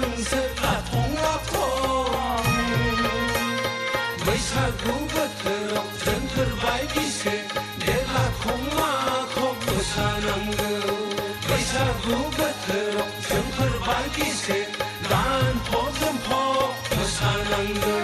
नोंसोर लाथं लाथं बैसागु बोथोराव जोंफोर बायदिसो बे लाथं माखौ मोसानांगौ बैसागु बोथोराव जोंफोर बायदिसो गानफब जोमफब मोसानांगौ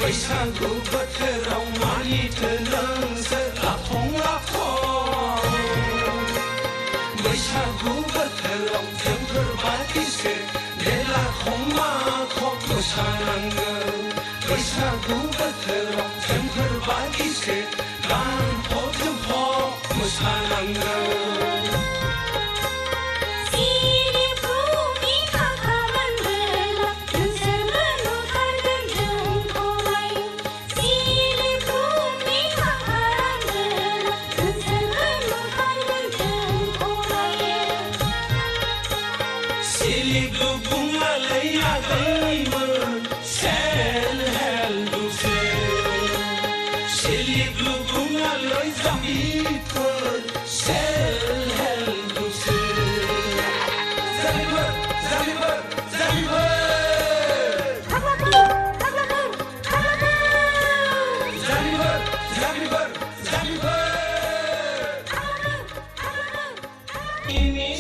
बैसागु बोथोराव मानिथो नोंसोर लाथं लाथं बैसागु बोथोराव जोंफोर बायदिसो बे लाथं माखौ मोसानांगौ बैसागु बोथोराव जोंफोर बायदिसो गानफब जोमफब मोसानांगौ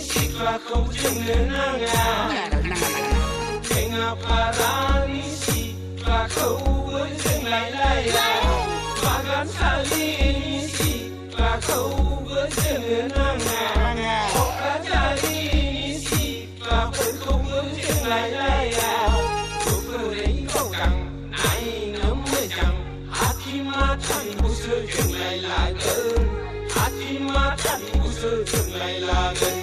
सिख्लाखौ जोंनो नाङा टेङापारानि सिख्लाखौबो जोंलायलाया बागानसालिनि सिख्लाखौबो जोंनो नाङा क'क्राझारनि सिख्लाफोरखौबो जोंलायलाया गुफुरै गावदां नायनो मोजां आथिमाथानखौसो जोंलायलागोन आथिमाथानखौसो जोंलायलागोन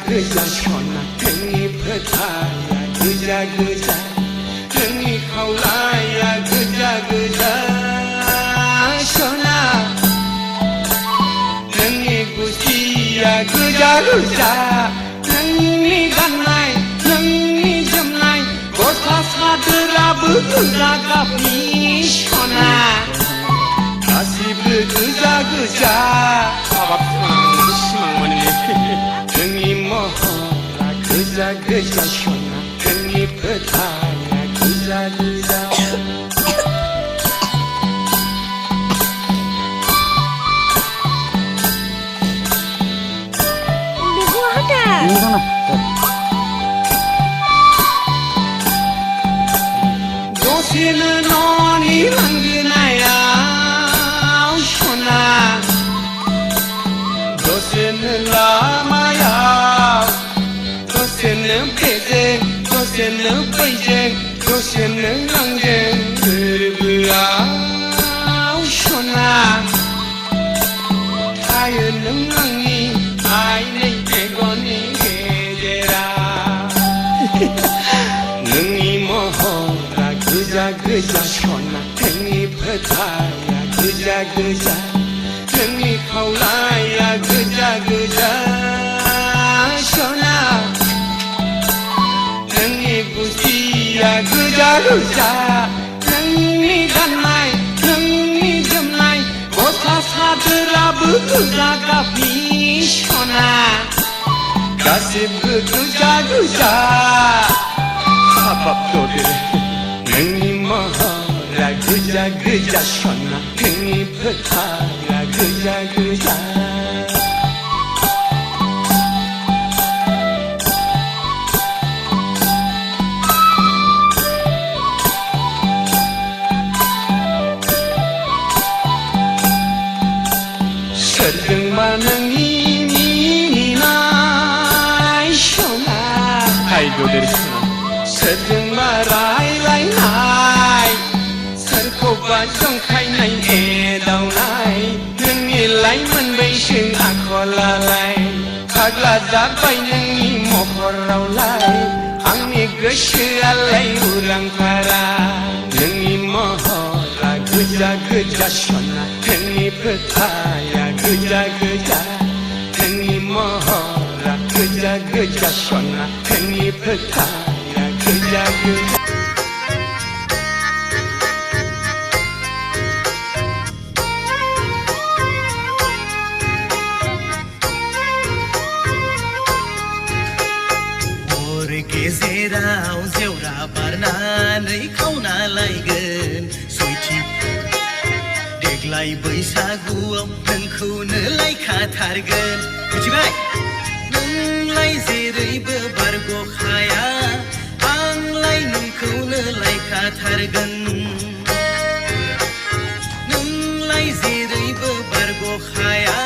गोजा सना नोंनि फोथाया गोजा गोजा नोंनि खावलाया गोजा गोजा सना नोंनि गुस्थिया गोजा गोजा नोंनि गाननाय नोंनि जोमनाय गोजा गाबनि सना गासिबो गोजा गोजा हाबाब सिमांमोन नोंनि महरा गोजा गोजा सना नोंनि फोथाया गोजा गोजा दसेनो न'नि लांगोनायाव सना दसेनो लामायाव दसेनो बेजों दसेनो बैजों दसेनो आंजों गोरबोआव सना थायो नों आंनि आइनै मेगननि गेजेराव नोंनि महरा गोजा गोजा सना नोंनि फोथाया गोजा गोजा नोंनि खावलाया गोजा गोजा सना नोंनि गुस्थिया गोजा गोजा नोंनि गाननाय नोंनि जोमनाय गस्ला सादोराबो गोजा गाबनि सना गासिबो गोजा गोजा हाबाब ददे नोंनि महरा गोजा गोजा सना नोंनि फोथाया गोजा गोजा सोरजोंबा नोंनि मिनिनाय सना हाय ददे सोरजोंबा रायलायनाय सोरखौबा जंखायनाय एदावनाय नोंनि लाइमोन बैसो आखलालाय फाग्ला जाबाय नोंनि महरावलाय आंनि गोसोआलाय उरां फारा नोंनि महरा गोजा गोजा सना नोंनि फोथाया गोजा गोजा नोंनि महरा गोजा गोजा सना नोंनि फोथाया गोजा गोजा गेजेराव जेवरा बारनानै खावना लायगोन सयथि देग्लाय बैसागुआव नोंखौनो लायखाथारगोन मिथिबाय नोंलाय जेरैबो बारग'खाया आंलाय नोंखौनो लायखाथारगोन नोंलाय जेरैबो बारग'खाया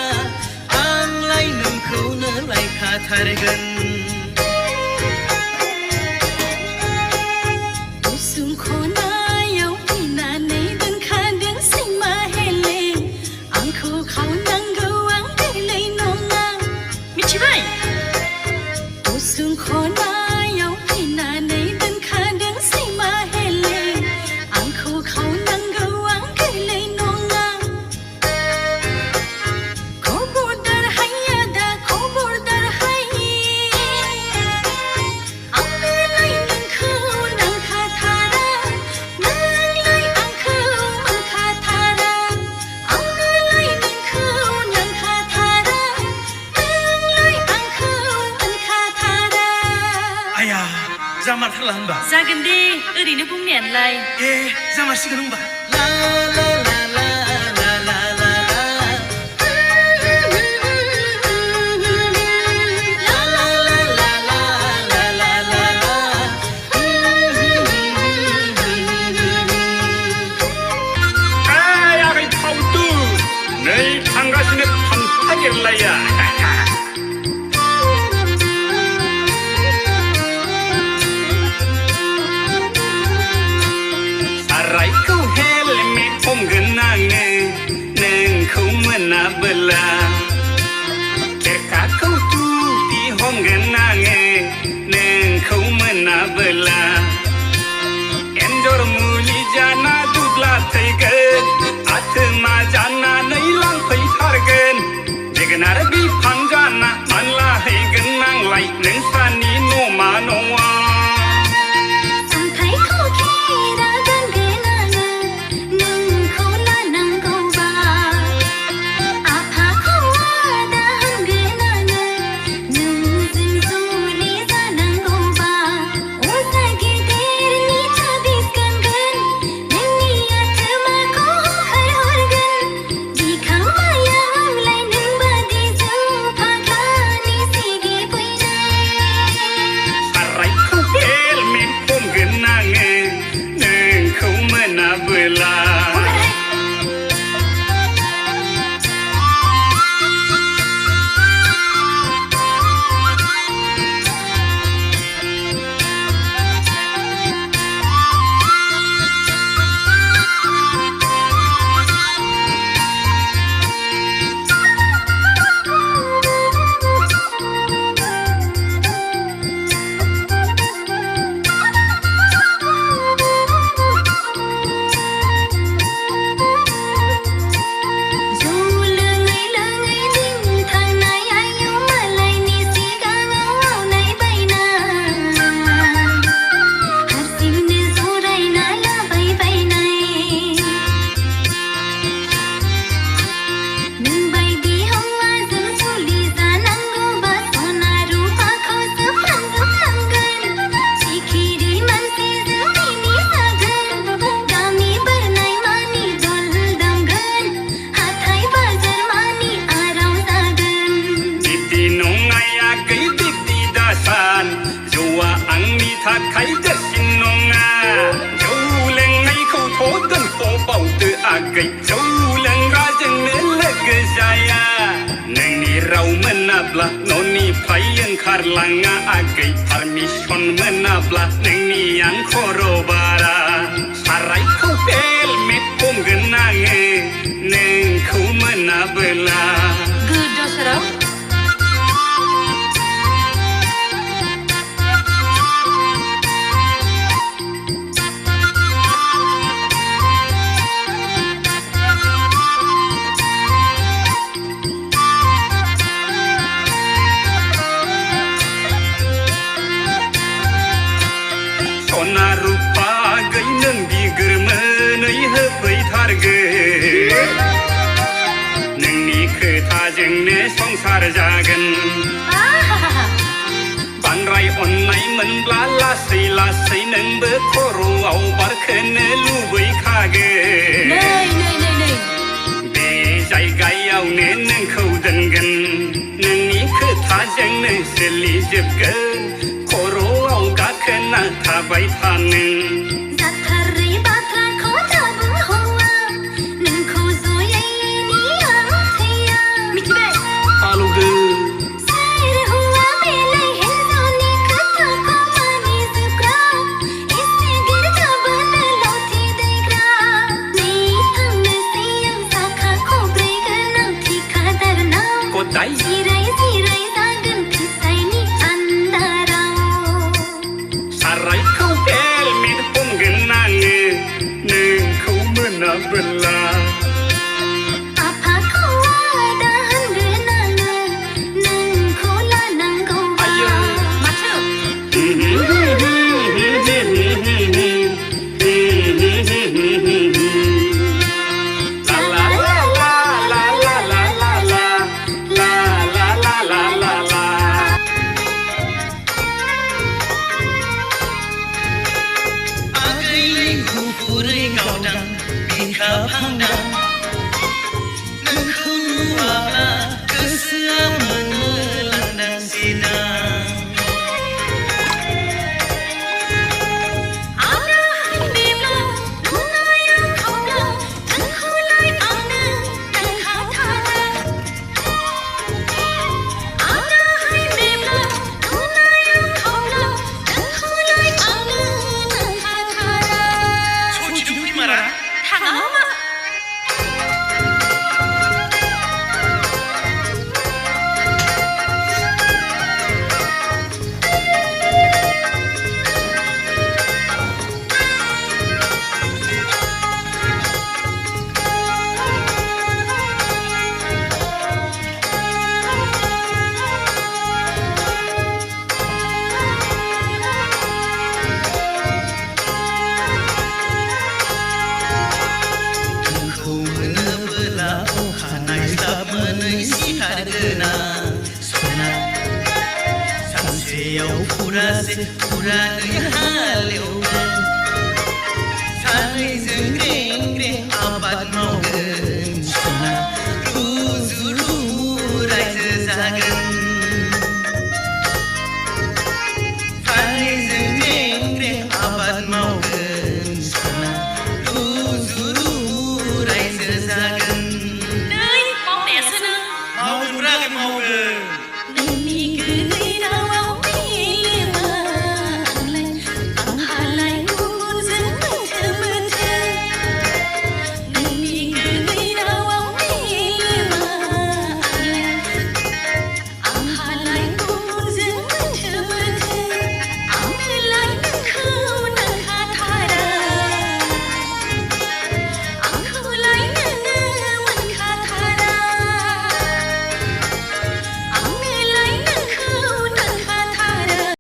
आंलाय नोंखौनो लायखाथारगोन जामारथारला होनबा जागोन दे ओरैनो बुंनायानोलाय जामारसिगोन होनबा ला ला ला ला ला ला ला नै थांगासिनो थांफादेरलाया सारायखौ हेलमेट ओंखारलाङा आगै पारमिसन मोनाब्ला नोंनि आं खर' बारा सारायखौ हेलमेट हमगोन आङो नोंखौ मोनाबोला गोदाव सोराव सना रुपा गै नों बिगोरमोनै होफैथारगोन नोंनि खोथाजोंनो संसार जागोन बांद्राय अननाय मोनब्ला लासै लासै नोंबो खर'आव बारखोनो लुबैखागोन बे जायगायावनो नोंखौ दोनगोन नोंनि खोथाजोंनो सोलिजोबगोन खर'आव गाखोना थाबाय थानो जाथारै बाथ्राखौ दाबुं हौवा नोंखौ ज'यैनि आंथैया मिथिबाय आलौदो सोर हौवा बेलाय हिन्जावनि खोथाखौ मानिजोबग्रा एसे गिर्जाबानो लावथि दैग्रा नै थांनोसै आं साखा खब्रै गोनां थिखादारनाव गदाय जिराय जिराय जागोन फिसायनि आन्दाराव सारायखौ हेलमेट हमगोन आङो नोंखौ मोनाबोला आफाखौ आदा होनगोन आङो नोंखौ लानांगौबा माथो ला ला ला ला ला ला ला ला ला ला ला ला ला ला आगै गुफुरै गावदां बिखा फांदां नोंखौ नुवाब्ला गोसोआ मोनो लांदां सिदां आब्राहाम बेब्ला नुनाया खावब्ला नोंखौलाय आंनो नांखाथारा आब्राहाम बेब्ला नुनाया खावब्ला नोंखौलाय आंनो नांखाथारा सथिदों फैमारा थाङा मा नोंखौ मोनोबोला अखानाय स्लाबमोनै सिखारगोना सना सानसेयाव फुरासे फुरानै